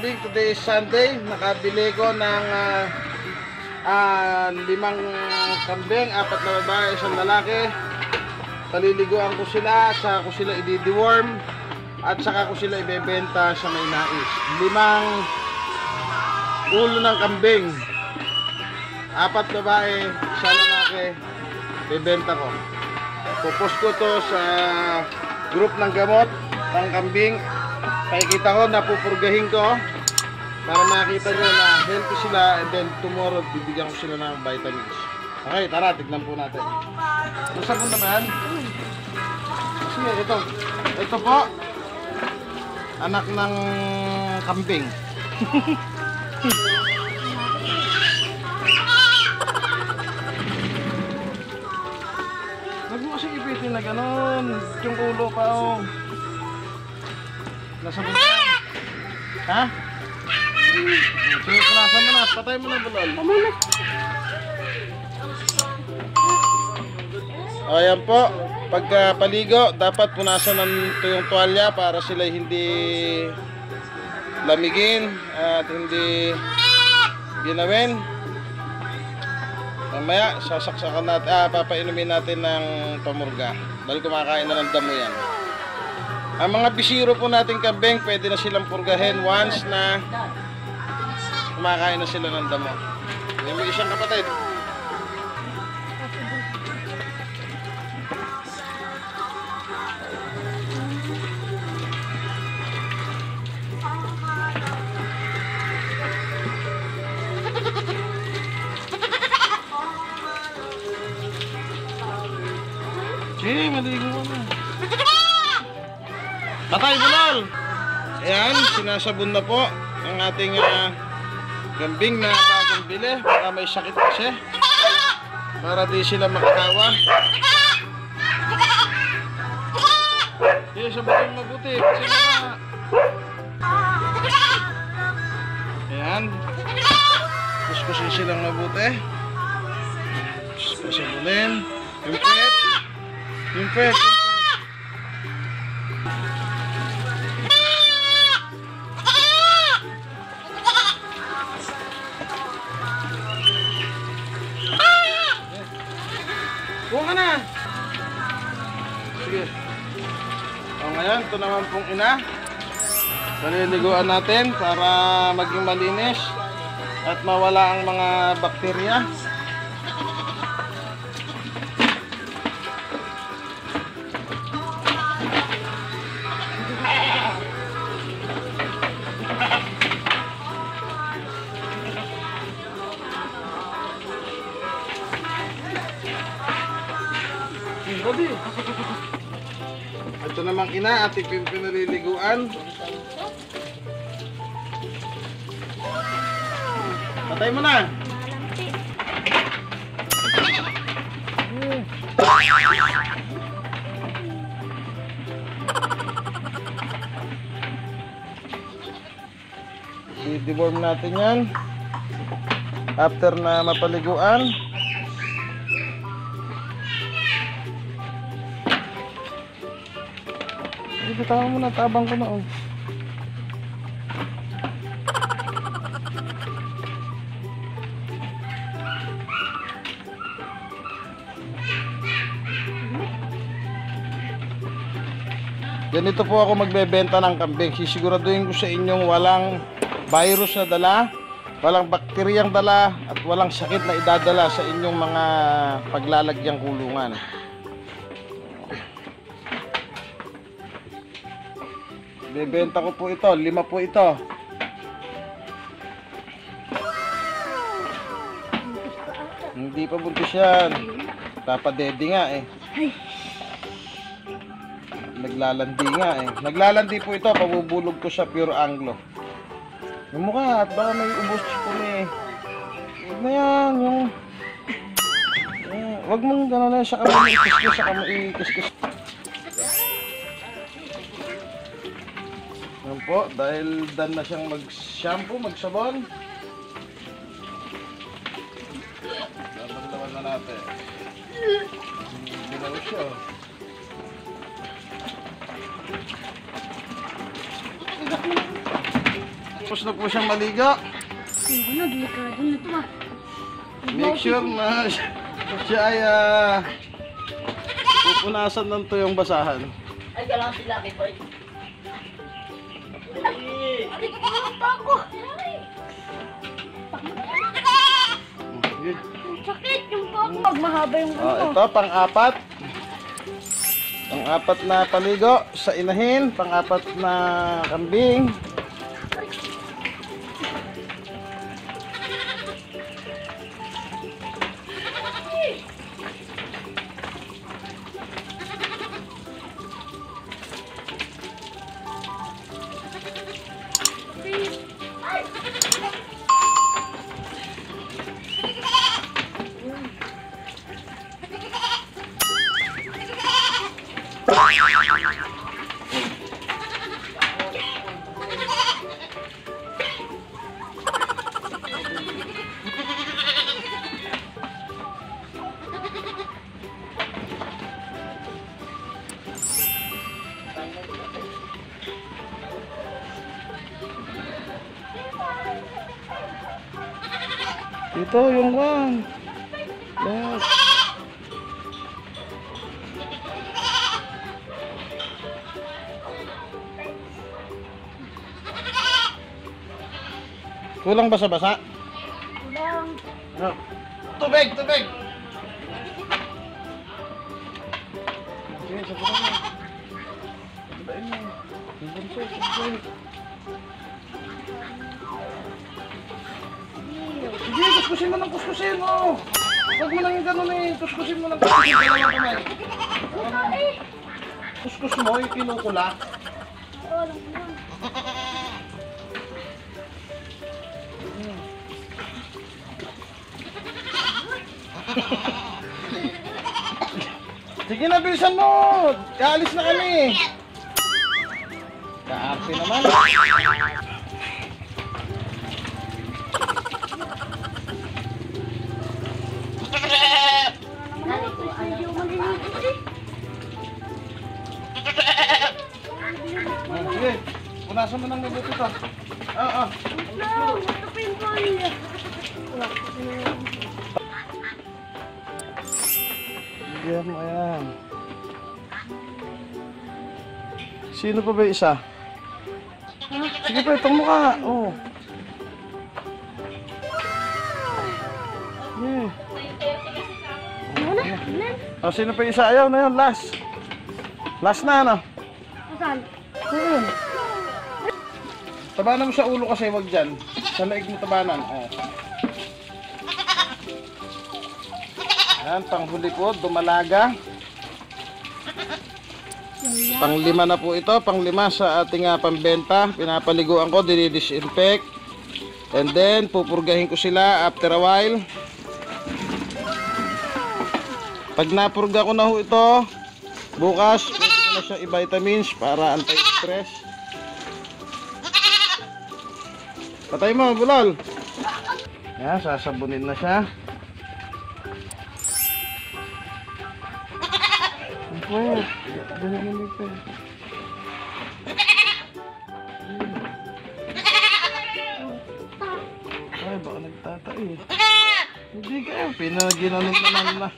kambing. Today is Sunday. Nakabili ko ng 5 kambing, 4 na babae, 1 lalaki. Paliliguan ko sila, saka ko sila i-deworm, at saka ko sila ibebenta sa may nais. 5 ulo ng kambing, 4 babae, 1 lalaki, ibebenta ko. Pupost ko to sa group ng gamot ng kambing. Pakikita ko, napupurgahin ko para makita nyo na healthy sila, and then tomorrow bibigyan ko sila ng vitamins. Okay, tara, tignan po natin. Nasabon na ba yan? Sige, ito po, anak ng kambing. Huwag mo kasi ipitin na gano'n, yung ulo pa o. Nasabon na yan. Ha? Sige, punasan mo na, patay mo na bulol. Ayan po, pagka paligo, dapat punasan yung tuwalya para sila hindi lamigin at hindi ginawin. Mamaya, sasaksakan natin, papainumin natin ng pamurga dahil kumakain na ng damo yan. Ang mga bisiro po nating kambing, pwede na silang purgahin once na kumakain na sila ng damo. Yung may isang kapatid. Sige, maligo mo na. Patay, bulol! Ayan, sinasabon na po ang ating kambing na bagong bili. Baka may sakit kasi, para di sila makakawa. Sige, sabutin mabuti kasi na. Ayan, kuskusin silang mabuti. Sabunin yung pet. Yung pet. Buka ka na. Sige. O ngayon, ito naman pong ina. Paliliguan natin para maging malinis at mawala ang mga bakterya. Ito namang ina, ating pinaliliguan. Patay mo na. I-deworm natin yan after na mapaliguan. Bitawan mo na, tabang ko na oh. Ganito po ako magbebenta ng kambing. Sisiguraduhin ko sa inyong walang virus na dala, walang bakteryang dala, at walang sakit na idadala sa inyong mga paglalagyang kulungan. Bebenta ko po ito, 5 po ito. Hindi pa buntis yan. Papadede nga eh. Naglalandi nga eh. Naglalandi po ito, pabubulog ko sa pure Anglo. Yung mukha at baka may ubos po eh. Huwag na yan, yung... Huwag mong gano'n na, saka mo ikis-kis, saka mo ikis-kis. Yan po, dahil done na siyang mag-shampoo, mag-sabon. Laban-laban na natin. Binaw siya. Tapos na po siyang maligo. Ayoko na, delikado na ito ah. Make sure na siya ay pupunasan ng tuyong basahan. Ay, kailangan sila kay Boy. Ako! Sige. Ang sakit yung pako. Pag mahaba yung ano. Ito, pang-apat. Pang-apat na paligo sa inahin. Pang-apat na kambing. Ito yung one. Yes. Kulang basa-basa? Kulang. No. Tubig, tubig. Sige, sabunan mo. Sabunan mo. Yung bunso, tubig. Sige, kuskusin mo ng kuskusin mo. Huwag mo lang yung ganun eh. Kuskusin mo ng kuskusin. Dalawang kamay. Kuskus mo, yung kinukula. Oo, lang lang. Sige na, bilisan mo. Kaalis na kami. Kaarte naman. Medyo maliliit eh. Sige, punasan mo ng mabuti to. Oo. No, ito pa yung kanya. Bigyan mo yan. Sino pa ba yung isa? Sige pa, itong mukha. Oo. Yeah. Oh, sino pa yung isa? Ayaw na yun, last. Last na, ano? Saan? Yun. Tabanan mo sa ulo kasi, wag dyan. Sa laig mo tabanan. Oh. Ayan, panghuli po, dumalaga. Panglima na po ito, panglima sa ating pambenta. Pinapaliguan ko, dinidisinfect. And then, pupurgahin ko sila after a while. Pag napurga ko na ho ito, bukas, pwede ko na siya i-vitamins para anti-stress. Patay mo, bulol. Yan, sasabunin na siya. Wait, ganyan na nito. Ay, baka nagtatay. Hindi kayo, pinaginanon naman na.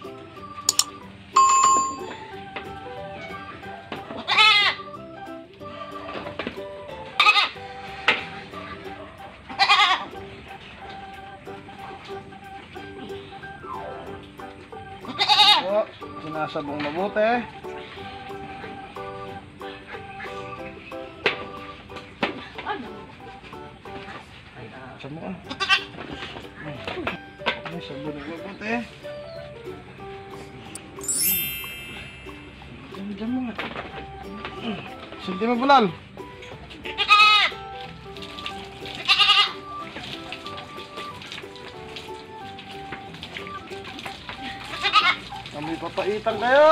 So, sinasabong mabuti. Sa mo ah. Ay, sabon na mabuti. Diyan mo nga. Sinti mo bulal. Kami papaitan kayo.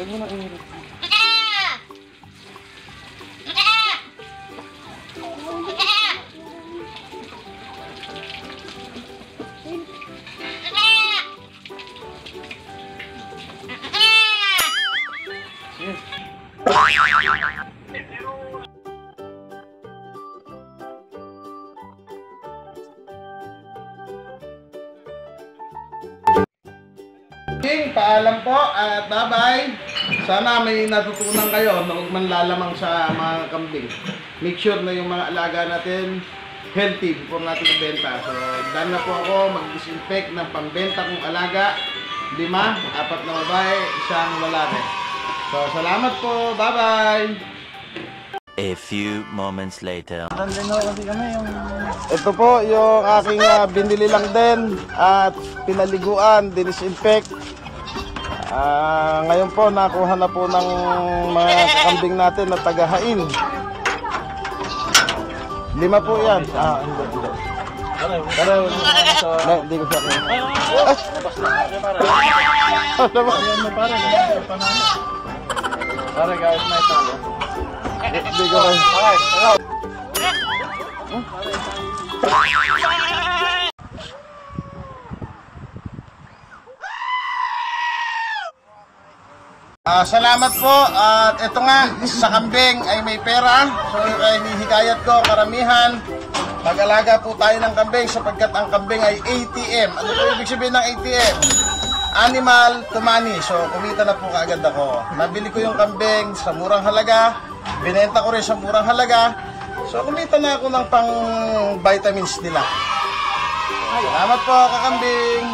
Huwag mo na ihirap. kakambing, paalam po at bye-bye. Sana may natutunan kayo na huwag man lalamang sa mga kambing. Make sure na yung mga alaga natin healthy before natin ibenta. So, done na po ako mag-disinfect ng pambenta kong alaga. 5, 4 na babae, 1 lalaki. So, salamat po. Bye-bye! A few moments later. Ito po yung aking binili lang din at pinaliguan, dinisinfect. Ngayon po nakuha na po ng mga kambing natin na tagahain. 5 po yan. Hindi. Pero, hindi ko siya. Para guys, may talo. Hindi ko rin. Salamat po at ito nga sa kambing ay may pera. So hinihikayat ko karamihan mag-alaga po tayo ng kambing sapagkat ang kambing ay ATM. Ano po ibig sabihin ng ATM? Animal to money. So kumita na po kaagad ako. Nabili ko yung kambing sa murang halaga, binenta ko rin sa murang halaga. So kumita na ako ng pang vitamins nila. Salamat po kakambing.